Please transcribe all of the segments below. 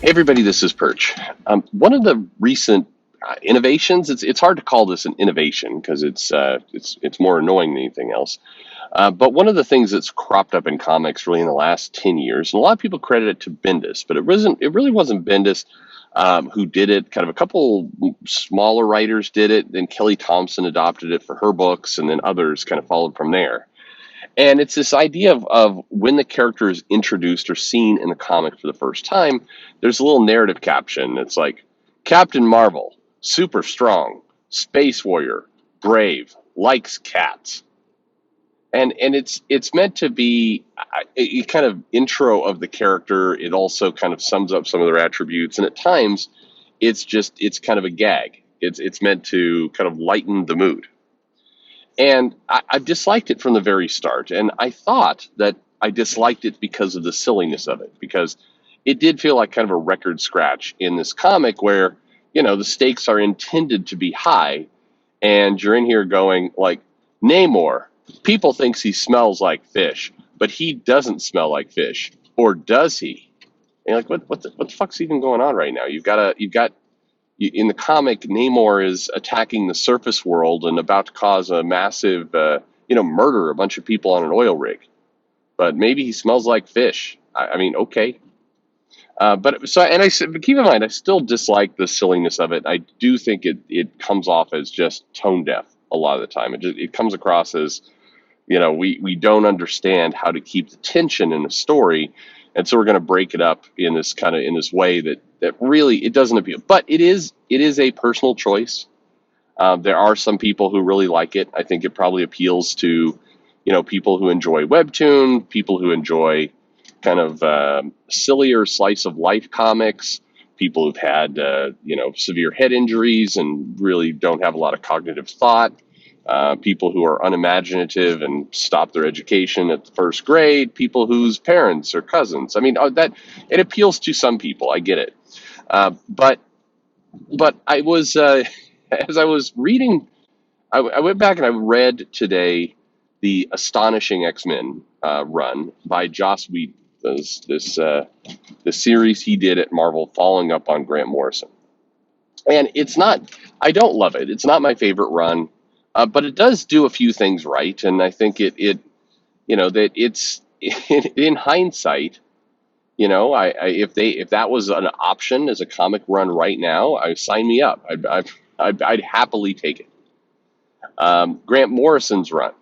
Everybody, this is Perch. One of the recent innovations. It's hard to call this an innovation because it's more annoying than anything else. But one of the things that's cropped up in comics really in the last 10 years, and a lot of people credit it to Bendis, but it wasn't. It really wasn't Bendis who did it. Kind of a couple smaller writers did it. Then Kelly Thompson adopted it for her books, and then others kind of followed from there. And it's this idea of when the character is introduced or seen in the comic for the first time, there's a little narrative caption. It's like Captain Marvel, super strong, space warrior, brave, likes cats. And it's meant to be a kind of intro of the character. It also kind of sums up some of their attributes. And at times, it's kind of a gag. It's meant to kind of lighten the mood. And I've disliked it from the very start. And I thought that I disliked it because of the silliness of it, because it did feel like kind of a record scratch in this comic where, the stakes are intended to be high. And you're in here going like, Namor, people thinks he smells like fish, but he doesn't smell like fish. Or does he? And you're like, what the fuck's even going on right now? In the comic, Namor is attacking the surface world and about to cause a massive, murder a bunch of people on an oil rig. But maybe he smells like fish. I mean, okay. But keep in mind, I still dislike the silliness of it. I do think it comes off as just tone deaf a lot of the time. It comes across as, we don't understand how to keep the tension in a story, and so we're going to break it up in this way that really it doesn't appeal. But it is a personal choice. There are some people who really like it. I think it probably appeals to, people who enjoy webtoon, people who enjoy kind of sillier slice of life comics, people who've had severe head injuries and really don't have a lot of cognitive thought. People who are unimaginative and stop their education at the first grade, people whose parents or cousins. I mean, that it appeals to some people. I get it. But I was, as I was reading, I went back and I read today the Astonishing X-Men run by Joss Whedon. The series he did at Marvel following up on Grant Morrison. And I don't love it. It's not my favorite run. But it does do a few things right, and I think that it's in hindsight, if that was an option as a comic run right now, sign me up. I'd happily take it. Grant Morrison's run,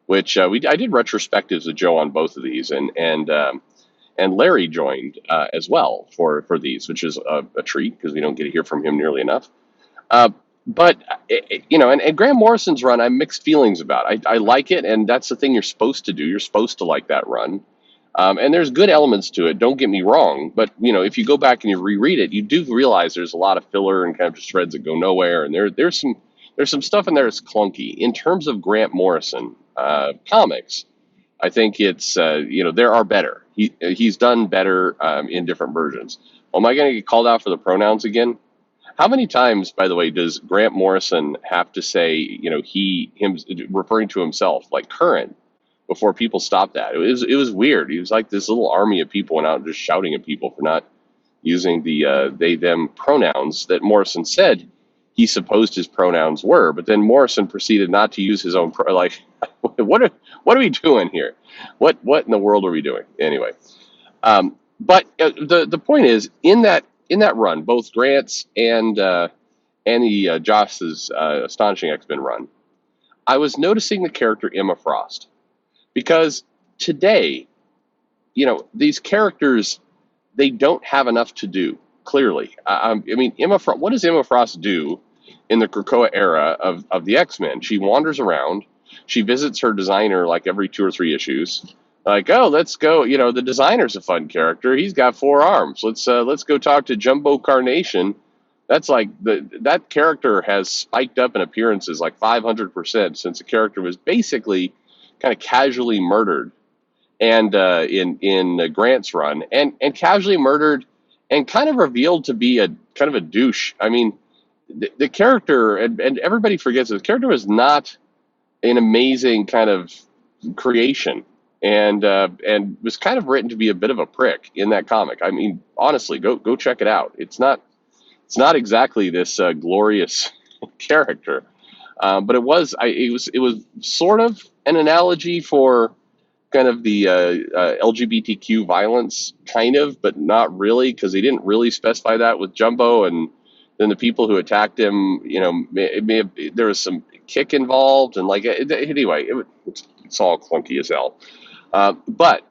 which I did retrospectives with Joe on both of these, and Larry joined as well for these, which is a treat because we don't get to hear from him nearly enough. But and Grant Morrison's run, I have mixed feelings about. I like it, and that's the thing you're supposed to do. You're supposed to like that run, and there's good elements to it. Don't get me wrong, but if you go back and you reread it, you do realize there's a lot of filler and kind of just threads that go nowhere, and there's some stuff in there that's clunky. In terms of Grant Morrison comics, I think it's there are better. He's done better in different versions. Am I going to get called out for the pronouns again? How many times, by the way, does Grant Morrison have to say, him referring to himself like current before people stop that? It was weird. He was like this little army of people went out just shouting at people for not using the they them pronouns that Morrison said he supposed his pronouns were. But then Morrison proceeded not to use his own what are we doing here? What in the world are we doing anyway? But the point is in that run, both Grant's and the Joss's Astonishing X-Men run, I was noticing the character Emma Frost because today, these characters, they don't have enough to do. Clearly, I mean, what does Emma Frost do in the Krakoa era of the X-Men? She wanders around. She visits her designer like every 2 or 3 issues. Like, oh, let's go. The designer's a fun character. He's got 4 arms. Let's go talk to Jumbo Carnation. That's like that character has spiked up in appearances like 500% since the character was basically kind of casually murdered, and in Grant's run, and casually murdered, and kind of revealed to be a kind of a douche. I mean, the character, and everybody forgets it, the character was not an amazing kind of creation. and was kind of written to be a bit of a prick in that comic. I mean, honestly, go check it out. It's not exactly this glorious character, but it was sort of an analogy for kind of the LGBTQ violence, kind of, but not really, because he didn't really specify that with Jumbo. And then the people who attacked him, there was some kick involved, and anyway, it's all clunky as hell. But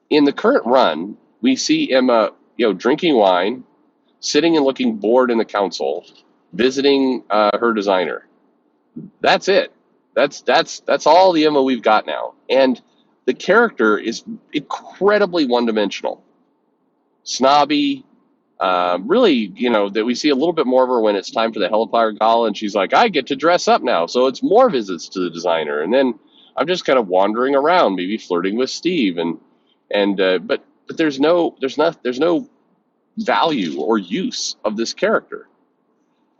in the current run, we see Emma, drinking wine, sitting and looking bored in the council, visiting her designer. That's it. That's all the Emma we've got now, and the character is incredibly one-dimensional, snobby. Really, that we see a little bit more of her when it's time for the Hellfire Gala, and she's like, "I get to dress up now," so it's more visits to the designer, and then I'm just kind of wandering around, maybe flirting with Steve, but there's no value or use of this character.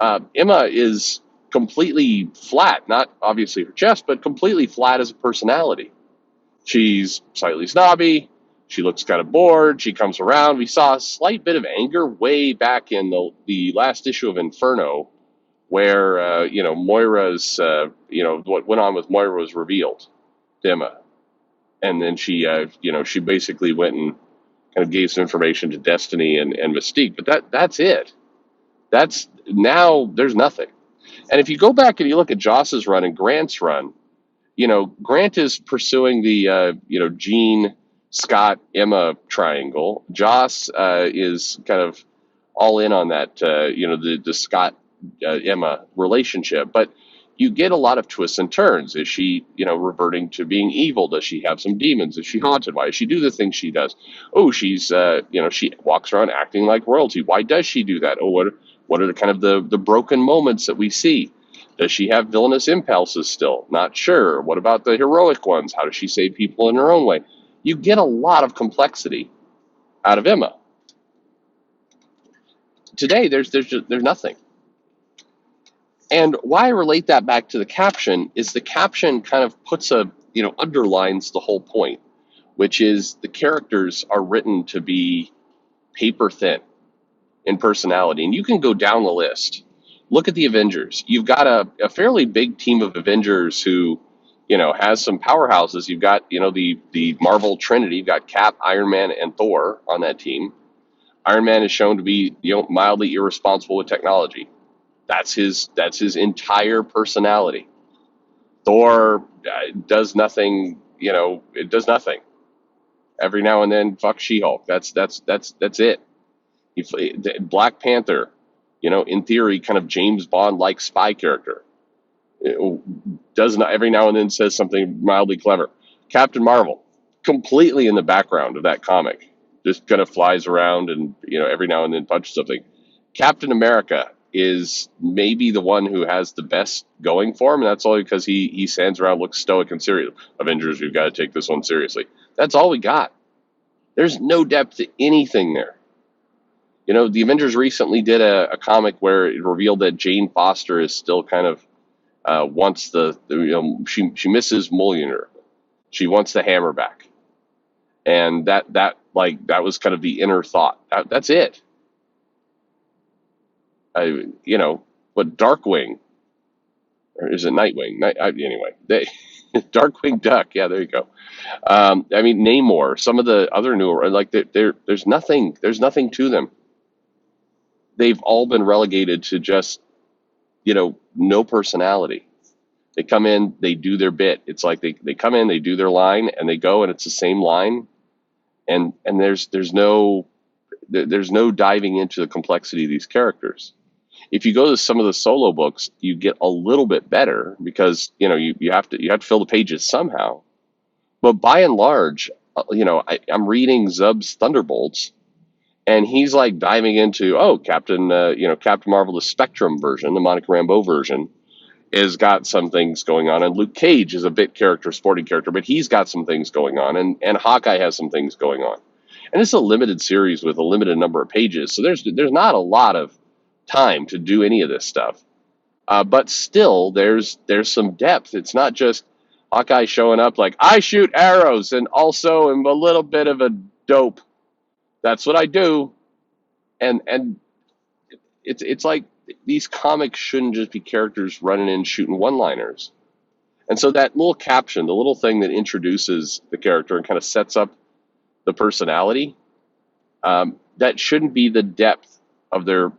Emma is completely flat, not obviously her chest, but completely flat as a personality. She's slightly snobby. She looks kind of bored. She comes around. We saw a slight bit of anger way back in the last issue of Inferno, where Moira's what went on with Moira was revealed to Emma, and then she basically went and kind of gave some information to Destiny and Mystique, but that's it. That's now there's nothing. And if you go back and you look at Joss's run and Grant's run, Grant is pursuing the Jean, Scott, Emma triangle. Joss is kind of all in on that the Scott Emma relationship, but you get a lot of twists and turns. Is she reverting to being evil? Does she have some demons? Is she haunted? Why does she do the things she does? Oh, she's she walks around acting like royalty. Why does she do that? Oh, what are the kind of the broken moments that we see? Does she have villainous impulses still? Not sure. What about the heroic ones? How does she save people in her own way? You get a lot of complexity out of Emma. Today, there's nothing. And why I relate that back to the caption is the caption kind of underlines the whole point, which is the characters are written to be paper thin in personality. And you can go down the list. Look at the Avengers. You've got a fairly big team of Avengers who, has some powerhouses. You've got, the Marvel Trinity. You've got Cap, Iron Man, and Thor on that team. Iron Man is shown to be, mildly irresponsible with technology. That's his entire personality. Thor does nothing. It does nothing. Every now and then, fuck She-Hulk. That's it. Black Panther, in theory, kind of James Bond-like spy character. Does not every now and then says something mildly clever. Captain Marvel, completely in the background of that comic, just kind of flies around and every now and then punches something. Captain America is maybe the one who has the best going for him, and that's only because he stands around, looks stoic and serious. Avengers, we've got to take this one seriously. That's all we got. There's no depth to anything there. The Avengers recently did a comic where it revealed that Jane Foster is still kind of wants she misses Mjolnir. She wants the hammer back, and that was kind of the inner thought. That's it. But Darkwing, or is it Nightwing? Anyway, Darkwing Duck. Yeah, there you go. Namor. Some of the other newer, there's nothing. There's nothing to them. They've all been relegated to just, no personality. They come in, they do their bit. It's like they come in, they do their line, and they go, and it's the same line. And there's no diving into the complexity of these characters. If you go to some of the solo books, you get a little bit better because you have to fill the pages somehow. But by and large, I'm reading Zub's Thunderbolts, and he's like diving into Captain Marvel, the Spectrum version, the Monica Rambeau version, has got some things going on, and Luke Cage is a bit sporting character, but he's got some things going on, and Hawkeye has some things going on, and it's a limited series with a limited number of pages, so there's not a lot of time to do any of this stuff, but still there's some depth. It's not just Hawkeye showing up like, I shoot arrows and also am a little bit of a dope. That's what I do. And it's like these comics shouldn't just be characters running in shooting one-liners. And so that little caption, the little thing that introduces the character and kind of sets up the personality, that shouldn't be the depth of their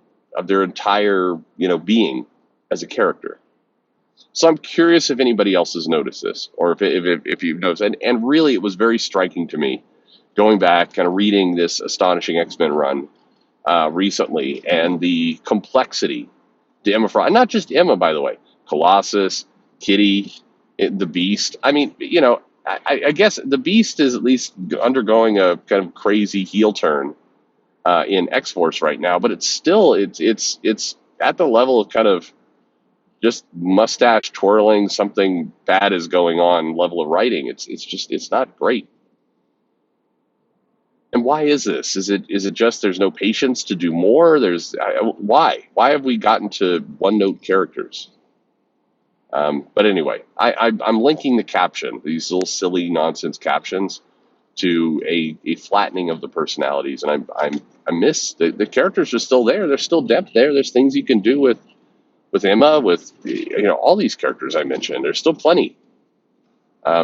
entire being as a character. So I'm curious if anybody else has noticed this, or if you've noticed. And really, it was very striking to me going back, kind of reading this astonishing X-Men run recently, and the complexity to Emma Frost. Not just Emma, by the way. Colossus, Kitty, the Beast. I mean, I guess the Beast is at least undergoing a kind of crazy heel turn in X Force right now, but it's still it's at the level of kind of just mustache twirling, something bad is going on level of writing. It's not great. And why is this? Is it just there's no patience to do more? Why have we gotten to one note characters? But anyway, I'm linking the caption, these little silly nonsense captions, to a flattening of the personalities, and I miss the characters are still there. There's still depth there. There's things you can do with Emma, with all these characters I mentioned. There's still plenty.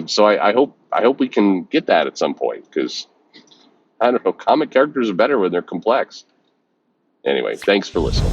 So I hope we can get that at some point, because I don't know, comic characters are better when they're complex. Anyway, thanks for listening.